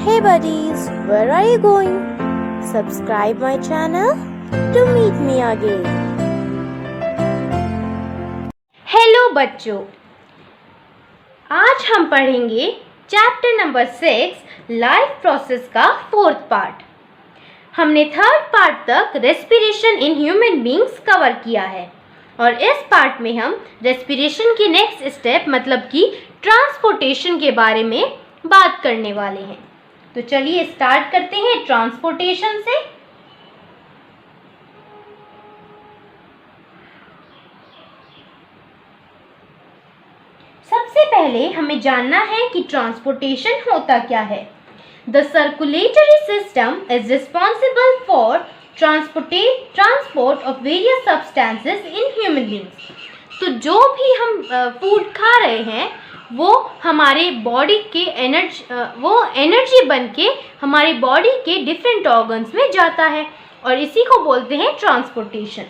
Hey buddies, where are you going? Subscribe my channel to meet me again. Hello बच्चों, आज हम पढ़ेंगे chapter number 6 life process का 4th part. हमने 3rd part तक respiration in human beings cover किया है और इस पार्ट में हम रेस्पिरेशन की नेक्स्ट स्टेप मतलब कि ट्रांसपोर्टेशन के बारे में बात करने वाले हैं। तो चलिए स्टार्ट करते हैं ट्रांसपोर्टेशन से। सबसे पहले हमें जानना है कि ट्रांसपोर्टेशन होता क्या है। The circulatory system is responsible for transport of various substances in human beings. तो जो भी हम फूड खा रहे हैं वो हमारे बॉडी के एनर्जी बन के हमारे बॉडी के डिफरेंट ऑर्गन्स में जाता है और इसी को बोलते हैं ट्रांसपोर्टेशन।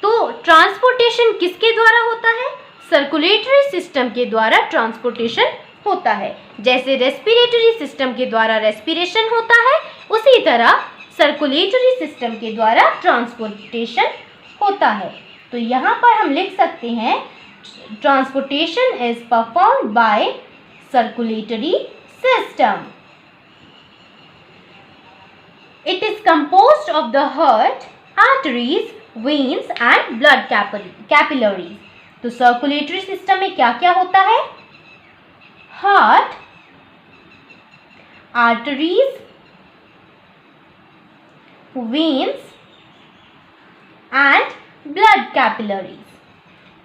तो ट्रांसपोर्टेशन किसके द्वारा होता है? सर्कुलेटरी सिस्टम के द्वारा ट्रांसपोर्टेशन होता है। जैसे रेस्पिरेटरी सिस्टम के द्वारा रेस्पिरेशन होता है, उसी तरह सर्कुलेटरी सिस्टम के द्वारा ट्रांसपोर्टेशन होता है। तो यहाँ पर हम लिख सकते हैं transportation is performed by circulatory system. It is composed of the heart, arteries, veins and blood capillaries. तो सर्कुलेटरी सिस्टम में क्या क्या होता है? Heart, arteries, veins and blood capillaries.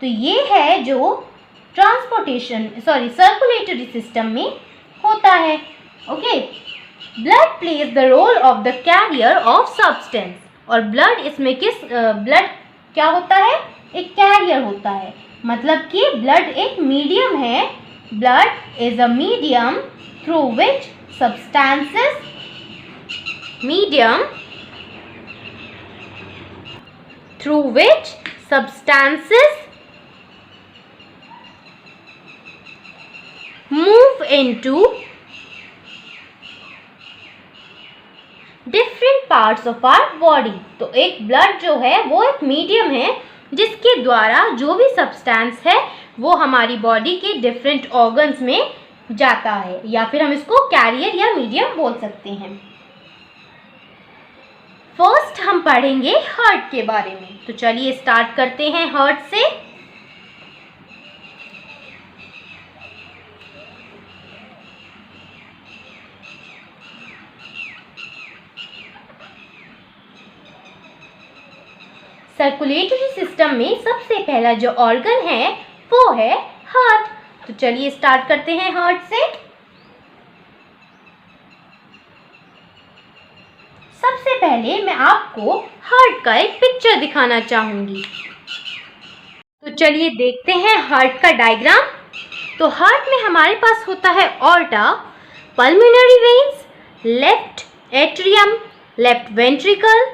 तो ये है जो सर्कुलेटरी सिस्टम में होता है। Okay, blood plays the role of the carrier of substance. और ब्लड इसमें ब्लड क्या होता है? एक कैरियर होता है, मतलब कि ब्लड एक मीडियम है। Blood is a medium through which substances move into different parts of our body। तो एक ब्लड जो है वो एक मीडियम है जिसके द्वारा जो भी सब्सटेंस है वो हमारी बॉडी के डिफरेंट ऑर्गन्स में जाता है, या फिर हम इसको कैरियर या मीडियम बोल सकते हैं। फर्स्ट हम पढ़ेंगे हार्ट के बारे में। तो चलिए स्टार्ट करते हैं हार्ट से। सर्कुलेटरी सिस्टम में सबसे पहला जो ऑर्गन है वो है हार्ट। तो चलिए स्टार्ट करते हैं हार्ट से। सबसे पहले मैं आपको हार्ट का एक पिक्चर दिखाना चाहूंगी। तो चलिए देखते हैं हार्ट का डायग्राम। तो हार्ट में हमारे पास होता है aorta, pulmonary veins, left atrium, left ventricle,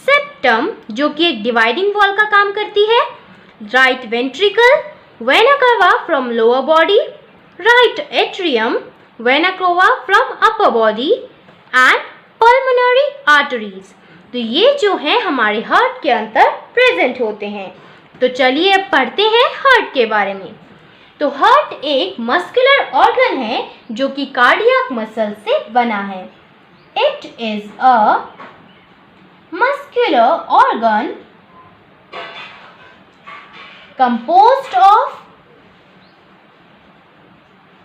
septum जो कि एक डिवाइडिंग वॉल का काम करती है, right ventricle, vena cava from lower body, right atrium, vena cava from upper body and pulmonary arteries. तो ये जो है हमारे हार्ट के अंदर प्रेजेंट होते हैं। तो चलिए अब पढ़ते हैं हार्ट के बारे में। तो हार्ट एक मस्कुलर ऑर्गन है जो कि कार्डियक मसल से बना है। It is a muscular organ composed of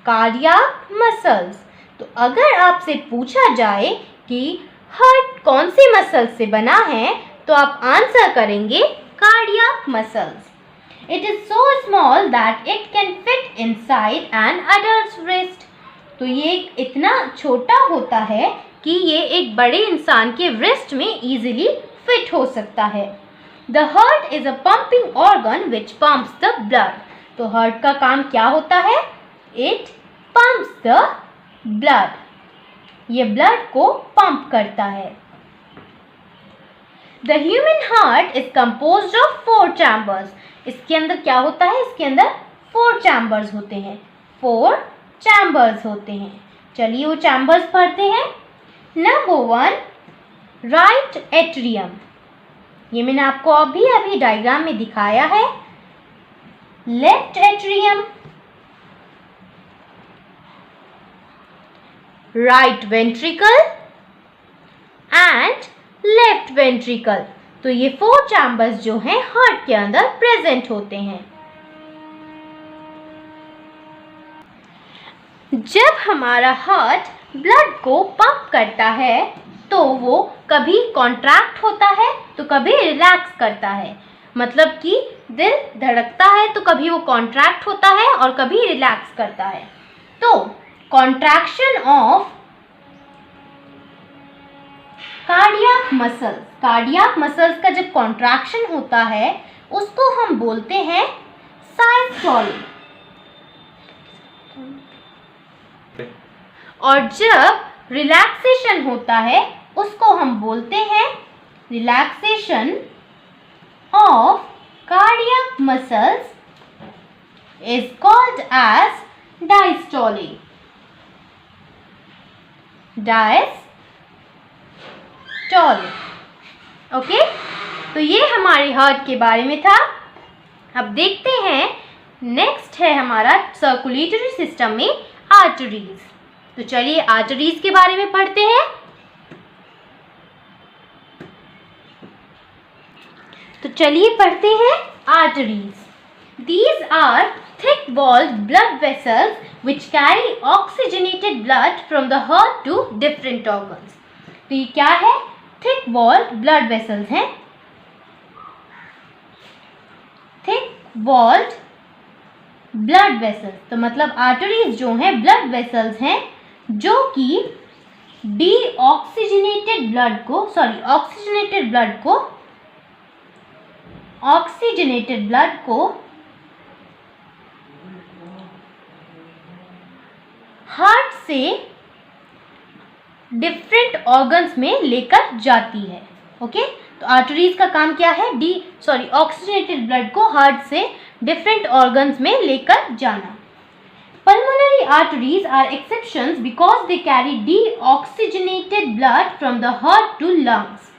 cardiac muscles। तो अगर आपसे पूछा जाए कि हार्ट कौन से मसल से बना है तो आप आंसर करेंगे cardiac muscles. It is so small that it can fit inside N adults wrist. तो ये इतना छोटा होता है कि ये एक बड़े इंसान के रिस्ट में इजीली फिट हो सकता है। The heart is a pumping organ which pumps the blood. तो हार्ट का काम क्या होता है? It pumps the blood. ये ब्लड को पंप करता है। The human heart is composed of 4 chambers. इसके अंदर क्या होता है? इसके अंदर 4 चैम्बर्स होते हैं। 4 चैम्बर्स होते हैं। चलिए वो चैम्बर्स पढ़ते हैं। Number 1, right atrium. ये मैंने आपको अभी डायग्राम में दिखाया है। Left atrium, right ventricle and left ventricle. तो ये 4 चैम्बर्स जो हैं हार्ट के अंदर प्रेजेंट होते हैं। जब हमारा हार्ट ब्लड को पंप करता है तो वो कभी कॉन्ट्रैक्ट होता है तो कभी रिलैक्स करता है। मतलब कि दिल धड़कता है तो कभी वो कॉन्ट्रैक्ट होता है और कभी रिलैक्स करता है। तो कॉन्ट्रैक्शन ऑफ कार्डियक मसल्स का जब कॉन्ट्रैक्शन होता है उसको हम बोलते हैं साइस्टोली। और जब रिलैक्सेशन होता है उसको हम बोलते हैं relaxation of cardiac muscles is called as diastole. Okay, तो ये हमारे हार्ट के बारे में था। अब देखते हैं नेक्स्ट है हमारा सर्कुलेटरी सिस्टम में आर्टरीज। तो चलिए आर्टरीज के बारे में पढ़ते हैं। तो चलिए पढ़ते हैं arteries. These are thick walled blood vessels which carry oxygenated blood from the heart to different organs. तो ये क्या है? थिक वॉल्ड ब्लड वेसल्स हैं। थिक वॉल्ड ब्लड वेसल्स तो मतलब आर्टरीज जो हैं ब्लड वेसल्स हैं जो कि ऑक्सीजनेटेड ब्लड को हार्ट से डिफरेंट ऑर्गन्स में लेकर जाती है। ओके, तो आर्टरीज का काम क्या है? ऑक्सीजनेटेड ब्लड को हार्ट से डिफरेंट ऑर्गन्स में लेकर जाना। Pulmonary arteries are exceptions because they carry deoxygenated blood from the heart to lungs.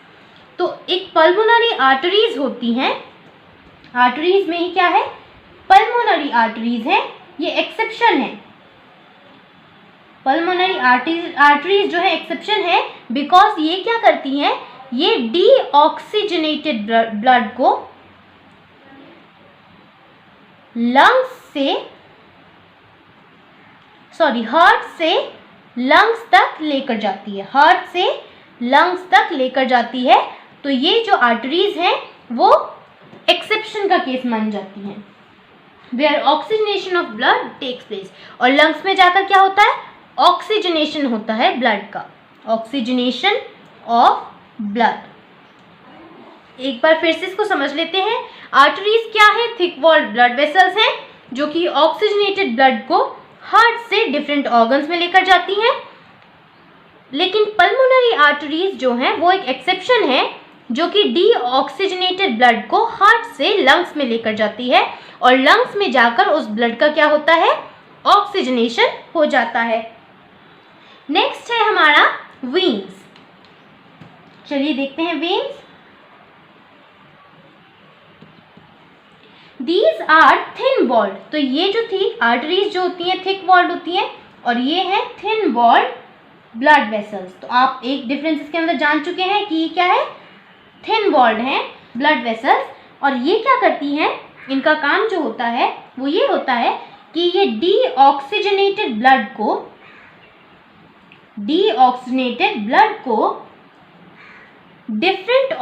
तो एक पल्मोनरी आर्टरीज होती हैं। आर्टरीज में ही क्या है? पल्मोनरी आर्टरीज है, ये एक्सेप्शन है। पल्मोनरी आर्टरीज जो है एक्सेप्शन है बिकॉज ये क्या करती हैं? ये डीऑक्सीजनेटेड ब्लड को हार्ट से लंग्स तक लेकर जाती है। हार्ट से लंग्स तक लेकर जाती है। तो ये जो आर्टरीज हैं वो एक्सेप्शन का केस मान जाती हैं, where oxygenation of blood takes place. और लंग्स में जाकर क्या होता है? ऑक्सीजनेशन होता है ब्लड का, ऑक्सीजनेशन ऑफ ब्लड। एक बार फिर से इसको समझ लेते हैं। आर्टरीज क्या है? थिक वॉल्ड ब्लड वेसल्स हैं जो कि ऑक्सीजनेटेड ब्लड को हार्ट से डिफरेंट ऑर्गन्स में लेकर जाती हैं। लेकिन पल्मोनरी आर्टरीज जो हैं वो एक एक्सेप्शन है जो कि डीऑक्सीजनेटेड ब्लड को हार्ट से लंग्स में लेकर जाती है और लंग्स में जाकर उस ब्लड का क्या होता है? ऑक्सीजनेशन हो जाता है। नेक्स्ट है हमारा वेन्स। चलिए देखते हैं veins. These are thin walled। तो ये जो थी आर्टरीज जो होती हैं थिक वॉल्ड होती हैं और ये है थिन वॉल्ड ब्लड वेसल्स। तो आप एक डिफरेंस इसके अंदर जान चुके हैं कि ये क्या है? थिन वॉल्ड है ब्लड वेसल्स। और ये क्या करती हैं? इनका काम जो होता है वो ये होता है कि ये डीऑक्सीजनेटेड ब्लड को डिफरेंट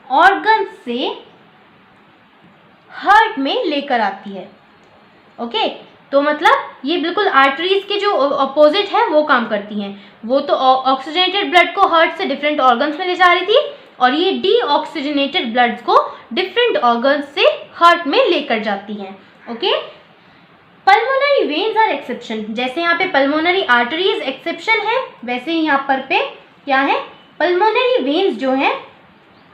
ऑर्गन से हार्ट में लेकर आती है। ओके, तो मतलब ये बिल्कुल आर्टरीज के जो अपोजिट है वो काम करती हैं। वो तो ऑक्सीजनेटेड ब्लड को हार्ट से डिफरेंट ऑर्गन्स में ले जा रही थी और ये डीऑक्सीजनेटेड ब्लड को डिफरेंट ऑर्गन्स से हार्ट में लेकर जाती हैं। Okay, pulmonary veins are exception. जैसे यहाँ पे पल्मोनरी आर्टरीज एक्सेप्शन है वैसे ही यहाँ पर पे क्या है? पल्मोनरी वेन्स जो हैं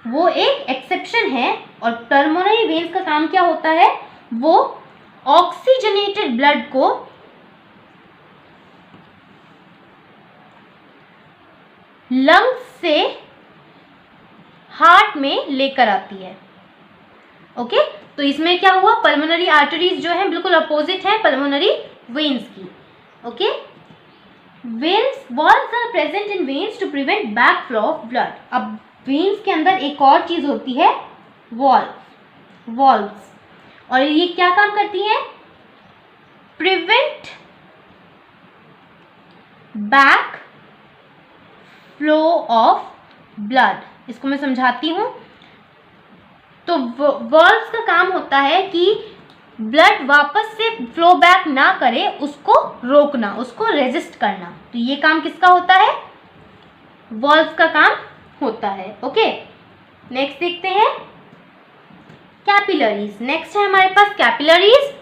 वो एक एक्सेप्शन है। और पल्मोनरी वेन्स का काम क्या होता है? वो ऑक्सीजनेटेड ब्लड को लंग्स से हार्ट में लेकर आती है। ओके, तो इसमें क्या हुआ, पल्मोनरी आर्टरीज जो है बिल्कुल अपोजिट है पल्मोनरी वेन्स की। Okay, veins, valves are present in veins to prevent back flow of blood. अब वेन्स के अंदर एक और चीज होती है वॉल्व्स, और ये क्या काम करती हैं, prevent back flow of blood. इसको मैं समझाती हूं। तो वॉल्व्स का काम होता है कि ब्लड वापस से फ्लो बैक ना करे, उसको रोकना, उसको रेजिस्ट करना। तो ये काम किसका होता है, वॉल्व्स का काम होता है। ओके, नेक्स्ट देखते हैं कैपिलरीज। नेक्स्ट है हमारे पास कैपिलरीज।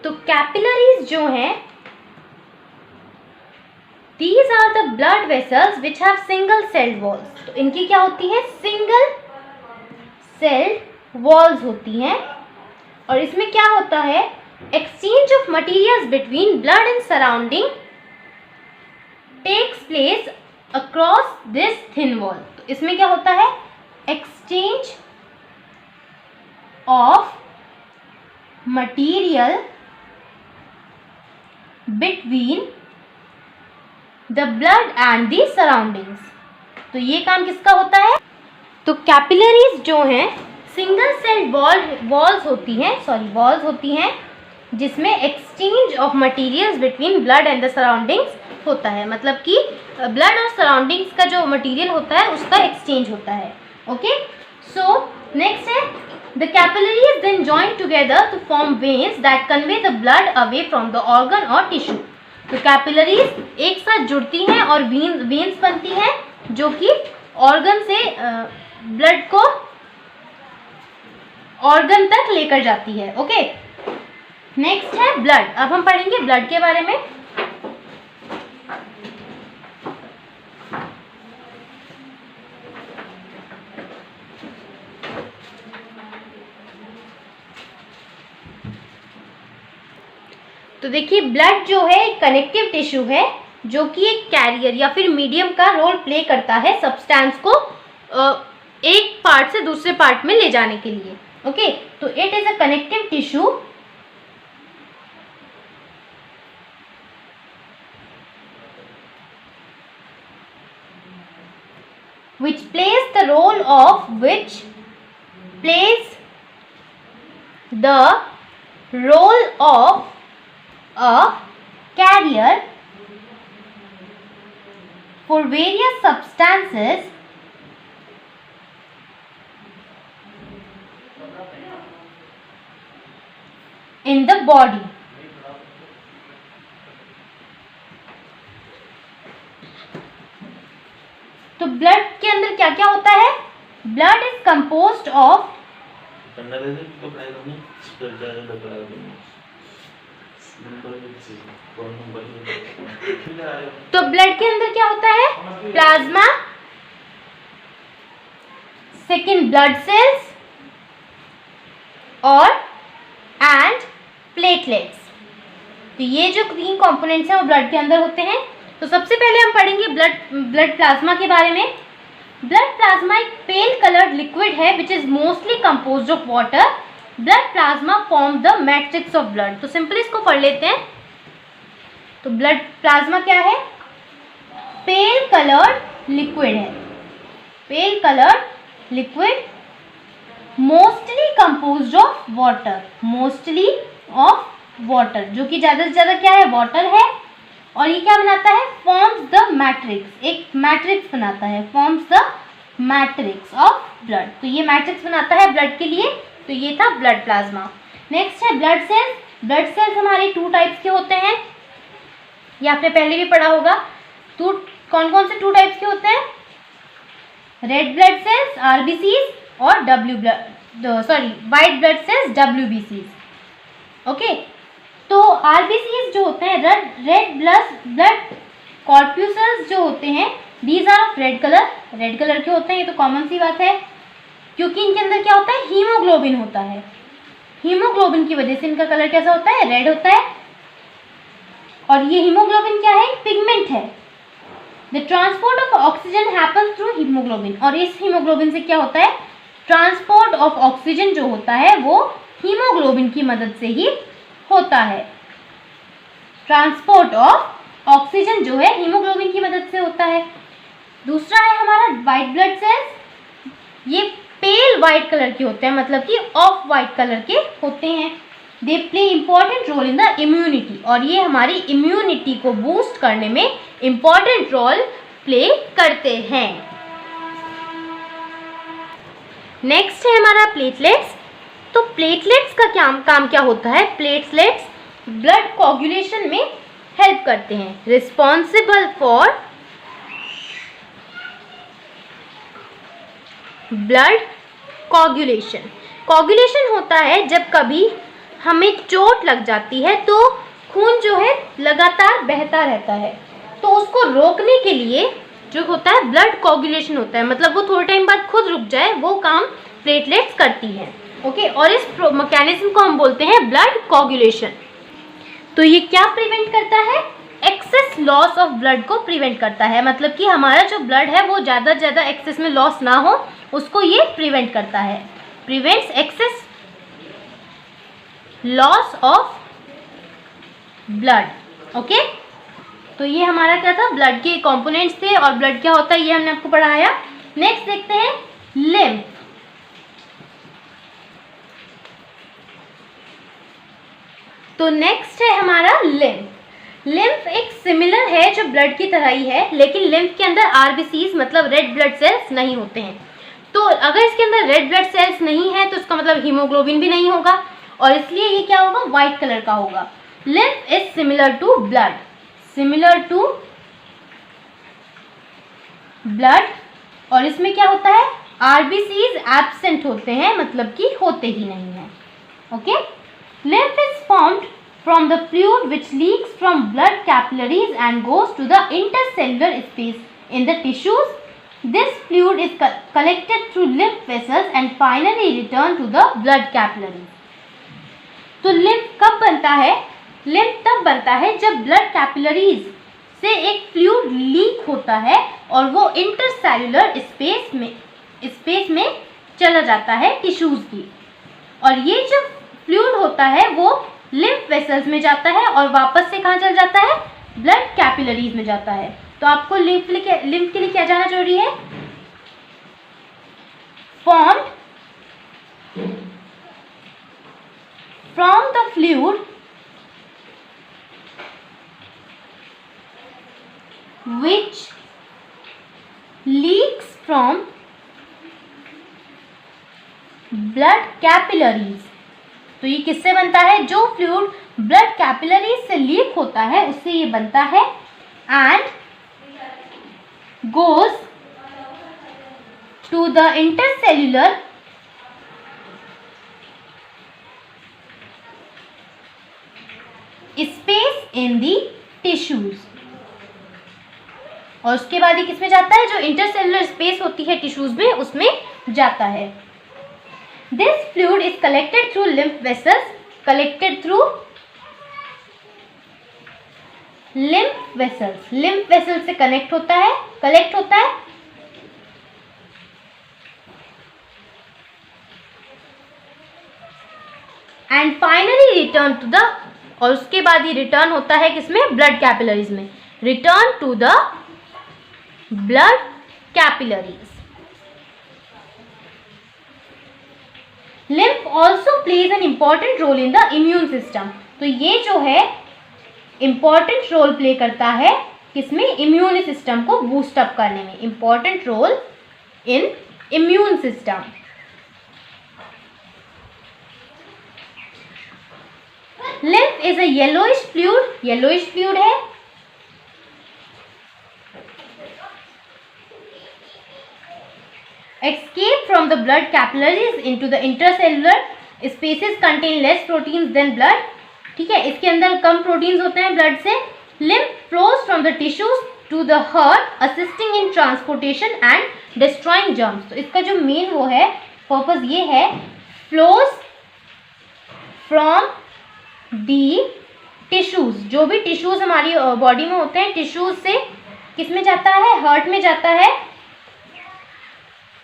तो कैपिलरीज जो हैं, these are the blood vessels which have single celled walls। तो इनकी क्या होती है, सिंगल सेल्ड वॉल्स होती हैं, और इसमें क्या होता है, exchange of materials between blood and surrounding takes place across this thin wall. तो इसमें क्या होता है, exchange of material between the blood and the surroundings. तो ये काम किसका होता है, तो कैपिलरीज जो हैं सिंगल सेल वॉल्स होती हैं जिसमें exchange of materials between blood and the surroundings होता है। मतलब कि ब्लड और सराउंडिंग्स का जो मटीरियल होता है उसका एक्सचेंज होता है। ओके, सो नेक्स्ट है the capillaries then join together to form veins that convey the blood away from the organ और टिश्यू। तो कैपिलरीज एक साथ जुड़ती हैं और वेन्स बनती हैं जो कि ऑर्गन से ब्लड को ऑर्गन तक लेकर जाती है। ओके, नेक्स्ट है ब्लड। अब हम पढ़ेंगे ब्लड के बारे में। तो देखिए, ब्लड जो है एक कनेक्टिव टिश्यू है जो कि एक कैरियर या फिर मीडियम का रोल प्ले करता है सब्सटेंस को एक पार्ट से दूसरे पार्ट में ले जाने के लिए। ओके, तो it is a connective tissue which plays the role of a carrier for various substances in the body। तो ब्लड के अंदर क्या क्या होता है, ब्लड इज कंपोज्ड ऑफ, तो ब्लड के अंदर क्या होता है, प्लाज्मा, सेकेंड ब्लड सेल्स और एंड प्लेटलेट्स। तो ये जो 3 कंपोनेंट्स हैं वो ब्लड के अंदर होते हैं। तो सबसे पहले हम पढ़ेंगे ब्लड प्लाज्मा के बारे में। ब्लड प्लाज्मा एक पेल कलर्ड लिक्विड है which is mostly composed of water. Blood plasma form the matrix of blood. तो सिंपली इसको पढ़ लेते हैं। तो ब्लड प्लाज्मा क्या है, पेल कलर्ड लिक्विड है, pale coloured liquid mostly composed of water, mostly of water, जो कि ज़्यादा से ज़्यादा क्या है, वाटर है। और ये क्या बनाता है, फॉर्म्स द मैट्रिक्स, एक मैट्रिक्स बनाता है, forms the matrix of blood. तो ये मैट्रिक्स बनाता है ब्लड के लिए। तो ये था ब्लड प्लाज्मा। नेक्स्ट है ब्लड सेल्स। ब्लड सेल्स हमारे 2 टाइप्स के होते हैं, ये आपने पहले भी पढ़ा होगा। कौन कौन से 2 टाइप्स के होते हैं, रेड ब्लड सेल्स आरबीसीज और वाइट ब्लड सेल्स डब्ल्यूबीसीज। ओके, तो आरबीसीज जो होते हैं, रेड ब्लड कॉर्प्यूसल्स जो होते हैं, these are of red colour के होते हैं। ये तो कॉमन सी बात है, क्योंकि इनके अंदर क्या होता है, हीमोग्लोबिन होता है। हीमोग्लोबिन की वजह से इनका कलर कैसा होता है, रेड होता है। और ये हीमोग्लोबिन क्या है? पिगमेंट है। The transport of oxygen happens through haemoglobin, और इस हीमोग्लोबिन से क्या होता है? ट्रांसपोर्ट ऑफ ऑक्सीजन जो होता है वो हीमोग्लोबिन की मदद से ही होता है। ट्रांसपोर्ट ऑफ ऑक्सीजन जो है हीमोग्लोबिन की मदद से होता है। दूसरा है हमारा वाइट ब्लड सेल्स। ये पेल वाइट कलर के होते हैं, मतलब कि ऑफ वाइट कलर के होते हैं। They play important role in the immunity, और ये हमारी इम्यूनिटी को बूस्ट करने में इंपॉर्टेंट रोल प्ले करते हैं। नेक्स्ट है हमारा प्लेटलेट्स। तो प्लेटलेट्स का काम क्या होता है? प्लेटलेट्स ब्लड कोगुलेशन में हेल्प करते हैं। Responsible for blood coagulation. Coagulation होता है जब कभी हमें चोट लग जाती है तो खून जो है लगातार बहता रहता है, तो उसको रोकने के लिए जो होता है ब्लड कोगुलेशन होता है, मतलब वो थोड़े टाइम बाद खुद रुक जाए, वो काम प्लेटलेट्स करती है। ओके, और इस मैकेनिज्म को हम बोलते हैं ब्लड कोगुलेशन। तो ये क्या प्रिवेंट करता है? एक्सेस लॉस ऑफ ब्लड को प्रिवेंट करता है, मतलब कि हमारा जो ब्लड है वो ज़्यादा से ज़्यादा एक्सेस में लॉस ना हो, उसको ये प्रिवेंट करता है। Prevents excess loss of blood. Okay, तो ये हमारा क्या था? ब्लड के कंपोनेंट्स थे, और ब्लड क्या होता है ये हमने आपको पढ़ाया। नेक्स्ट देखते हैं लिम्फ। तो नेक्स्ट है हमारा लिम्फ। लिम्फ एक सिमिलर है जो ब्लड की तरह ही है, लेकिन लिम्फ के अंदर आरबीसीज मतलब रेड ब्लड सेल्स नहीं होते हैं। तो अगर इसके अंदर रेड ब्लड सेल्स नहीं है तो इसका मतलब हीमोग्लोबिन भी नहीं होगा, और इसलिए ये क्या होगा? व्हाइट कलर का होगा। Lymph is similar to blood, similar to blood, और इसमें क्या होता है? आरबीसीज एब्सेंट होते हैं, मतलब कि होते ही नहीं है। Okay, lymph is formed from the fluid which leaks from blood capillaries and goes to the intercellular space in the tissues. This fluid is collected through lymph vessels and finally returned to the blood capillaries. तो lymph कब बनता है? lymph तब बनता है जब blood capillaries से एक fluid leak होता है और वो intercellular space में चला जाता है टिश्यूज की, और ये जो फ्लूइड होता है वो लिम्फ वेसल्स में जाता है और वापस से कहाँ चल जाता है? ब्लड कैपिलरीज में जाता है। तो आपको लिम्फ के लिए क्या जाना जरूरी है? Formed from the fluid which leaks from blood capillaries. तो ये किससे बनता है? जो फ्लूइड ब्लड कैपिलरीज से लीक होता है उससे ये बनता है, and goes to the intercellular space in the tissues, और उसके बाद ये किसमें जाता है? जो इंटरसेल्युलर स्पेस होती है टिश्यूज में, उसमें जाता है। This fluid is collected through lymph vessels, collected through lymph vessels. Lymph vessels से collect होता है and finally return to the, और उसके बाद ये रिटर्न होता है किसमें? ब्लड कैपिलरीज में। Return to the blood capillaries. Lymph also plays an important role in the immune system. तो ये जो है इम्पॉर्टेंट रोल प्ले करता है किसमें? इम्यून सिस्टम को बूस्ट अप करने में। Important role in immune system. Lymph is a yellowish fluid है, escape from the blood capillaries into the intercellular spaces contain less proteins than blood। ठीक है, इसके अंदर कम प्रोटीन्स होते हैं ब्लड से। lymph flows from the tissues to the heart assisting in transportation and destroying germs। तो इसका जो मेन वो है पर्पस ये है, flows from the टिश्यूज, जो भी टिश्यूज हमारी बॉडी में होते हैं, टिश्यूज से किस में जाता है, हार्ट में जाता है,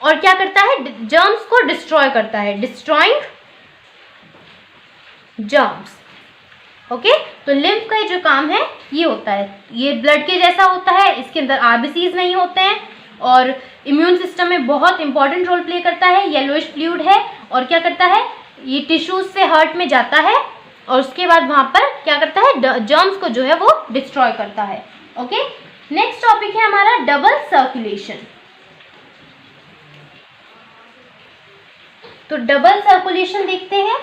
और क्या करता है, जर्म्स को डिस्ट्रॉय करता है, डिस्ट्रॉइंग जर्म्स। ओके, तो लिम्फ का जो काम है ये होता है, ये ब्लड के जैसा होता है, इसके अंदर आरबीसीज नहीं होते हैं और इम्यून सिस्टम में बहुत इंपॉर्टेंट रोल प्ले करता है, येलोइश फ्लूइड है और क्या करता है, ये टिश्यूज से हार्ट में जाता है और उसके बाद वहां पर क्या करता है, जर्म्स को जो है वो डिस्ट्रॉय करता है। ओके, नेक्स्ट टॉपिक है हमारा डबल सर्कुलेशन। तो डबल सर्कुलेशन देखते हैं।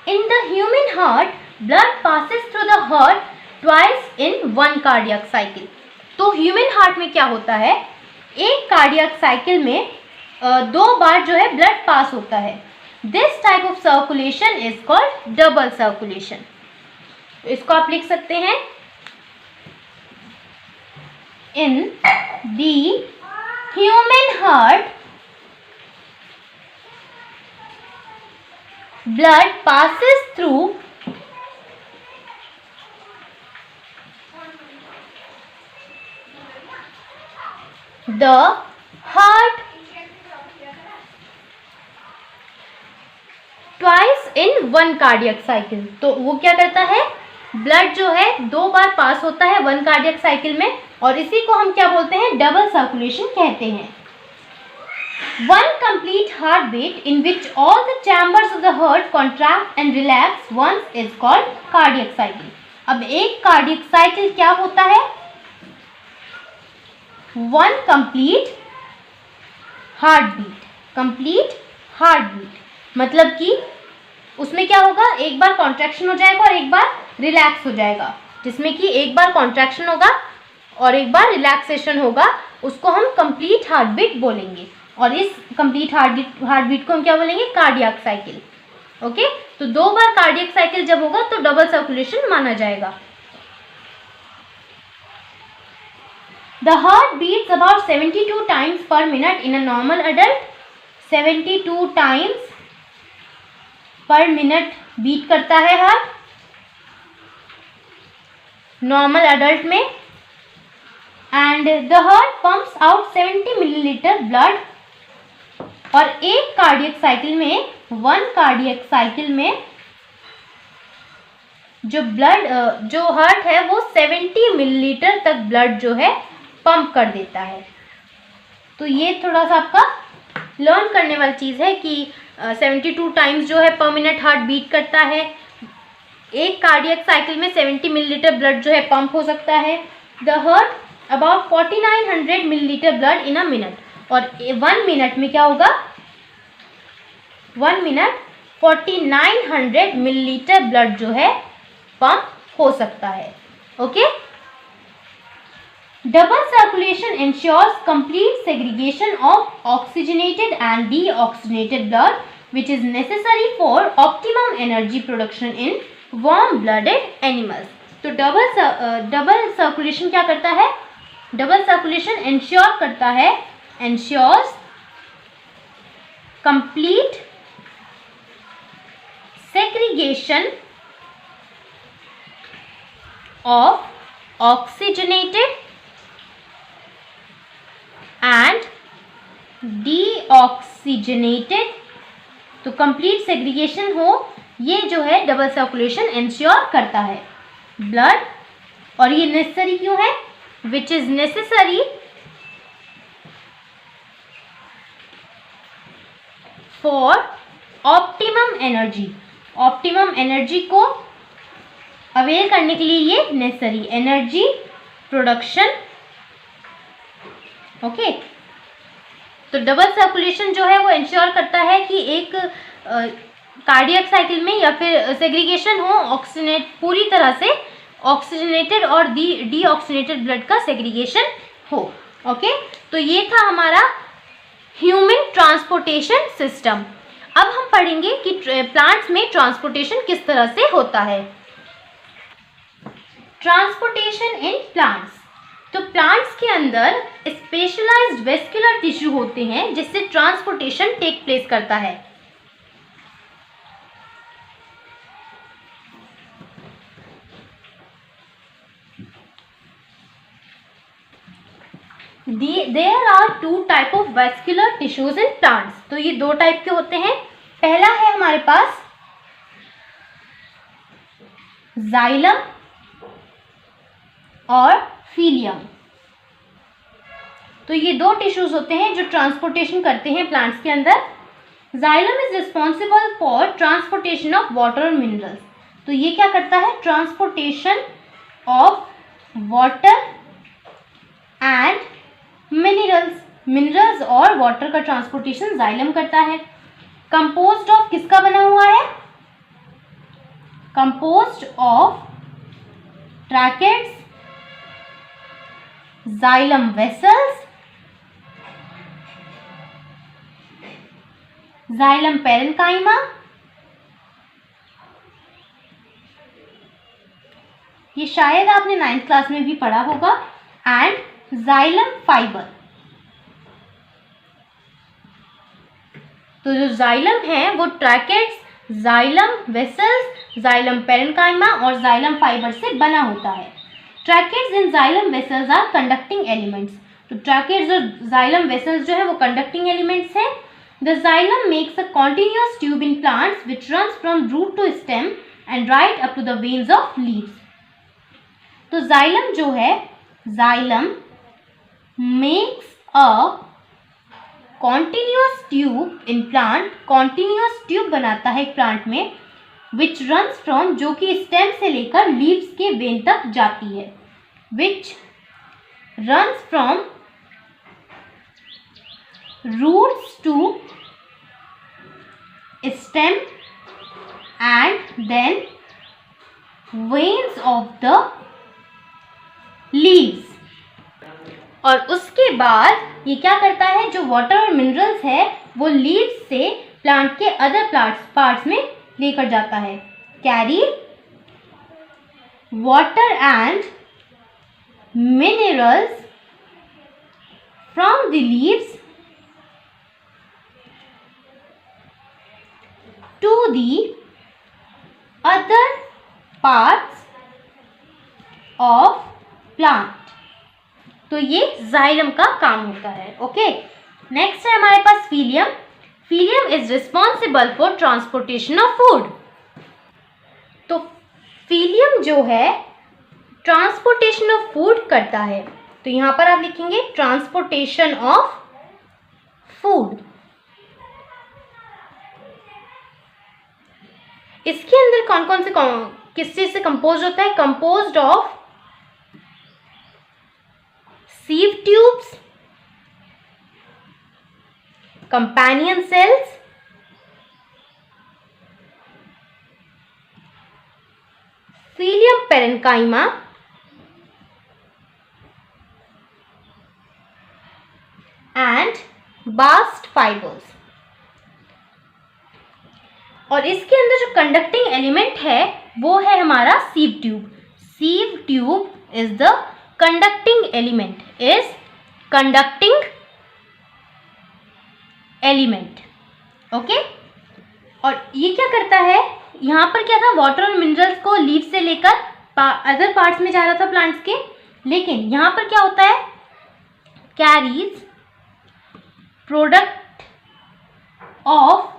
In the human heart, blood passes through the heart twice in one cardiac cycle. तो ह्यूमन हार्ट में क्या होता है, एक कार्डियक साइकिल में 2 बार जो है ब्लड पास होता है। This type of circulation is called double circulation. इसको आप लिख सकते हैं, in the human heart blood passes through the heart twice in one cardiac cycle। तो वो क्या करता है, ब्लड जो है 2 बार पास होता है 1 कार्डियक साइकिल में और इसी को हम क्या बोलते हैं, डबल सर्कुलेशन कहते हैं। One complete heartbeat in which all the chambers of the heart contract and relax once is called cardiac cycle। अब एक कार्डियक साइकिल क्या होता है, one complete heartbeat, complete heartbeat मतलब कि उसमें क्या होगा, एक बार कॉन्ट्रैक्शन हो जाएगा और एक बार रिलैक्स हो जाएगा, जिसमें कि एक बार कॉन्ट्रैक्शन होगा और एक बार रिलैक्सेशन होगा, उसको हम कंप्लीट हार्टबीट बोलेंगे और इस कंप्लीट हार्टबीट को हम क्या बोलेंगे, कार्डियक साइकिल। ओके, तो 2 बार कार्डियक साइकिल जब होगा तो डबल सर्कुलेशन माना जाएगा। The heart beats about 72 times per minute in a normal adult. 72 times per minute beat करता है हार्ट नॉर्मल अडल्ट में। And the heart pumps out 70 millilitre blood. और एक कार्डियक साइकिल में, 1 कार्डियक साइकिल में जो ब्लड जो हार्ट है वो 70 मिलीलीटर तक ब्लड जो है पंप कर देता है। तो ये थोड़ा सा आपका लर्न करने वाली चीज़ है कि 72 टाइम्स जो है पर मिनट हार्ट बीट करता है। एक कार्डियक साइकिल में 70 मिलीलीटर ब्लड जो है पंप हो सकता है। The heart about 4900 millilitre blood in a minute. और 1 मिनट में क्या होगा, 1 मिनट 4900 मिलीलीटर ब्लड जो है पंप हो सकता है। Okay, double circulation ensures complete segregation of oxygenated and deoxygenated blood which is necessary for optimum energy production in warm blooded animals. तो डबल सर्कुलेशन क्या करता है, डबल सर्कुलेशन इंश्योर करता है, ensures complete segregation of oxygenated and deoxygenated। तो complete segregation हो, ये जो है डबल सर्कुलेशन इंश्योर करता है ब्लड। और ये नेसेसरी क्यों है, विच is necessary for optimum energy. Optimum energy को अवेल करने के लिए ये नेसेसरी एनर्जी प्रोडक्शन। ओके, तो डबल सर्कुलेशन जो है वो इंश्योर करता है कि एक कार्डियक साइकिल में या फिर सेग्रीगेशन हो, ऑक्सीजनेट पूरी तरह से ऑक्सीजनेटेड और डीऑक्सीजनेटेड ब्लड का सेग्रीगेशन हो। ओके, तो ये था हमारा ह्यूमन ट्रांसपोर्टेशन सिस्टम। अब हम पढ़ेंगे कि प्लांट्स में ट्रांसपोर्टेशन किस तरह से होता है। ट्रांसपोर्टेशन इन प्लांट्स, तो प्लांट्स के अंदर स्पेशलाइज्ड स्पेशलाइज्ड वेस्कुलर टिश्यू होते हैं जिससे ट्रांसपोर्टेशन टेक प्लेस करता है। There are two type of vascular tissues in plants। तो ये दो टाइप के होते हैं। पहला है हमारे पास जाइलम और फीलियम। तो ये दो टिश्यूज होते हैं जो ट्रांसपोर्टेशन करते हैं प्लांट्स के अंदर। Xylem is responsible for transportation of water और मिनरल्स। तो ये क्या करता है? Transportation of water and minerals और वाटर का ट्रांसपोर्टेशन जाइलम करता है। कंपोज्ड ऑफ किसका बना हुआ है? Composed of tracheids, xylem vessels, xylem parenchyma, ये शायद आपने 9th क्लास में भी पढ़ा होगा, एंड जाइलम फाइबर। तो जो जाइलम है वो tracheids, xylem vessels, xylem parenchyma और जाइलम फाइबर से बना होता है। Tracheids in xylem vessels are conducting elements. तो ट्रैकेट्स और जाइलम वेसल्स जो है वो कंडक्टिंग एलिमेंट्स हैं। The xylem makes a continuous tube in plants which runs from root to stem and right up to the veins of leaves. तो xylem जो है, xylem makes a continuous tube in plant, continuous tube बनाता है एक plant में, विच runs from, जो कि stem से लेकर लीव्स के वेन तक जाती है, which runs from roots to stem and then veins of the leaves. और उसके बाद ये क्या करता है? जो वाटर और मिनरल्स है वो लीव्स से प्लांट के अदर पार्ट्स में लेकर जाता है। Carry water and minerals from the leaves to the other parts of plant. तो ये जाइलम का काम होता है। ओके, नेक्स्ट है हमारे पास phloem. Phloem is responsible for transportation of food. तो फीलियम जो है ट्रांसपोर्टेशन ऑफ फूड करता है। तो यहां पर आप लिखेंगे ट्रांसपोर्टेशन ऑफ फूड। इसके अंदर कौन कौन से किस चीज से कंपोज होता है? Composed of sieve tubes, companion cells, cilium parenchyma, and bast fibers। और इसके अंदर जो कंडक्टिंग एलिमेंट है वो है हमारा sieve tube। sieve tube is the conducting element, is conducting element। Okay, और ये क्या करता है? यहाँ पर क्या था? वाटर और मिनरल्स को लीव से लेकर अदर पार्ट्स में जा रहा था प्लांट्स के, लेकिन यहाँ पर क्या होता है? Carries product of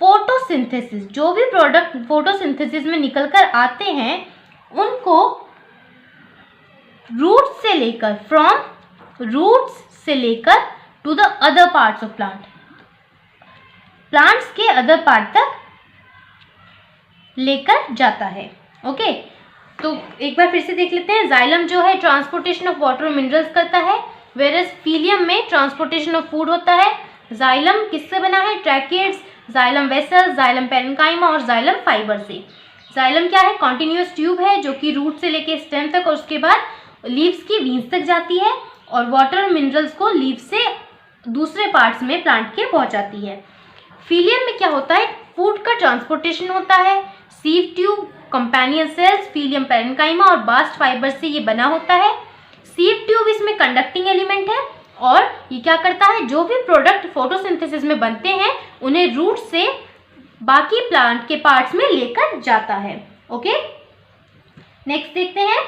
photosynthesis. जो भी प्रोडक्ट फोटोसिंथेसिस में निकल कर आते हैं उनको रूट्स से लेकर, फ्रॉम रूट्स से लेकर to the other parts of plant, plants के अदर पार्ट तक लेकर जाता है। ओके, तो एक बार फिर से देख लेते हैं। जाइलम जो है ट्रांसपोर्टेशन ऑफ वाटर और मिनरल्स करता है, वेरएज फीलियम में ट्रांसपोर्टेशन ऑफ फूड होता है। जाइलम किससे बना है? Tracheids, xylem vessels, xylem parenchyma और जाइलम फाइबर से। जाइलम क्या है? कॉन्टिन्यूअस ट्यूब है जो कि रूट से लेके स्टेम तक और उसके बाद लीव्स की वीन्स तक जाती है और वाटर और मिनरल्स को लीव से दूसरे पार्ट्स में प्लांट के पहुंचाती है। फीलियम में क्या होता है? फूड का ट्रांसपोर्टेशन होता है। Sieve tube, companion cells, phloem parenchyma और बास्ट फाइबर से ये बना होता है। सीव ट्यूब इसमें कंडक्टिंग एलिमेंट है और ये क्या करता है, जो भी प्रोडक्ट फोटोसिंथेसिस में बनते हैं उन्हें रूट से बाकी प्लांट के पार्ट्स में लेकर जाता है। ओके, नेक्स्ट देखते हैं।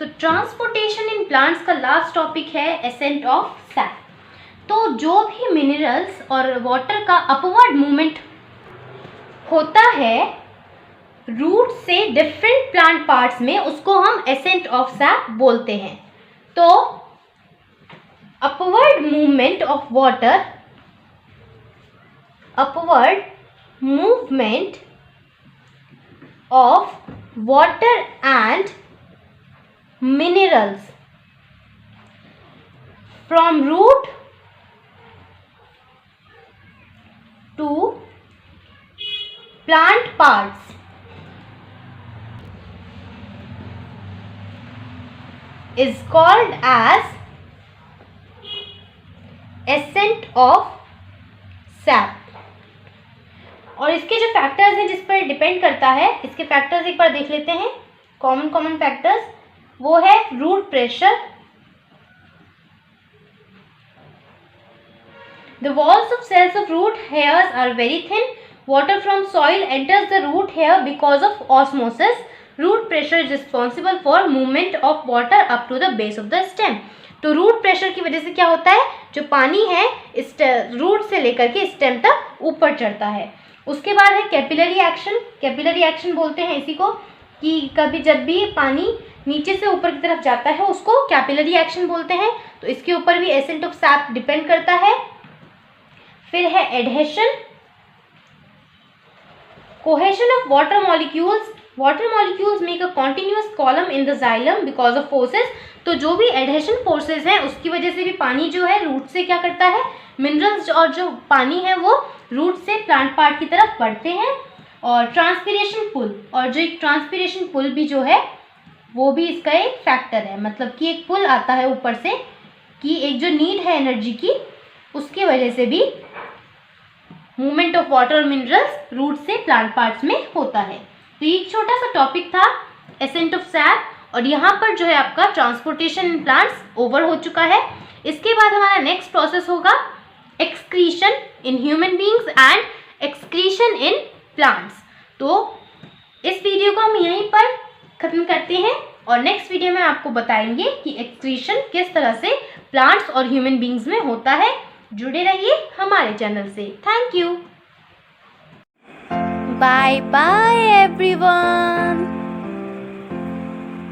तो ट्रांसपोर्टेशन इन प्लांट्स का लास्ट टॉपिक है एसेंट ऑफ सैप। तो जो भी मिनरल्स और वाटर का अपवर्ड मूवमेंट होता है रूट से डिफरेंट प्लांट पार्ट्स में, उसको हम एसेंट ऑफ सैप बोलते हैं। तो upward movement of water, upward movement of water and minerals from root to plant parts is called as ascent of sap। और इसके जो फैक्टर्स हैं जिस पर डिपेंड करता है, इसके फैक्टर्स एक बार देख लेते हैं। कॉमन फैक्टर्स वो है root pressure, the walls of cells of root hairs are very thin, water from soil enters the root hair because of osmosis, root pressure is responsible for movement of water up to the base of the stem। तो root pressure की वजह से क्या होता है, जो पानी है इस रूट से लेकर के स्टेम तक ऊपर चढ़ता है। उसके बाद है कैपिलरी एक्शन। कैपिलरी एक्शन बोलते हैं इसी को, कि कभी जब भी पानी नीचे से ऊपर की तरफ जाता है उसको कैपिलरी एक्शन बोलते हैं। तो इसके ऊपर भी एसेंट ऑफ सैप डिपेंड करता है। फिर है adhesion, cohesion of water molecules. Water molecules make a continuous column in the xylem because of forces. तो जो भी एडहेशन फोर्सेस हैं उसकी वजह से भी पानी जो है रूट से क्या करता है, मिनरल्स और जो पानी है वो रूट से प्लांट पार्ट की तरफ बढ़ते हैं। और ट्रांसपिरेशन पुल, और जो एक ट्रांसपिरेशन पुल भी जो है वो भी इसका एक फैक्टर है, मतलब कि एक पुल आता है ऊपर से, कि एक जो नीड है एनर्जी की, उसकी वजह से भी मूवमेंट ऑफ वाटर और मिनरल्स रूट से प्लांट पार्ट्स में होता है। तो ये एक छोटा सा टॉपिक था एसेंट ऑफ सैप, और यहाँ पर जो है आपका ट्रांसपोर्टेशन इन प्लांट्स ओवर हो चुका है। इसके बाद हमारा नेक्स्ट प्रोसेस होगा excretion in human beings and excretion in plants. तो इस वीडियो को हम यहीं पर खत्म करते हैं, और नेक्स्ट वीडियो में आपको बताएंगे कि एक्सक्रीशन किस तरह से प्लांट्स और ह्यूमन बींग्स में होता है। जुड़े रहिए हमारे चैनल से। Thank you. Bye bye everyone.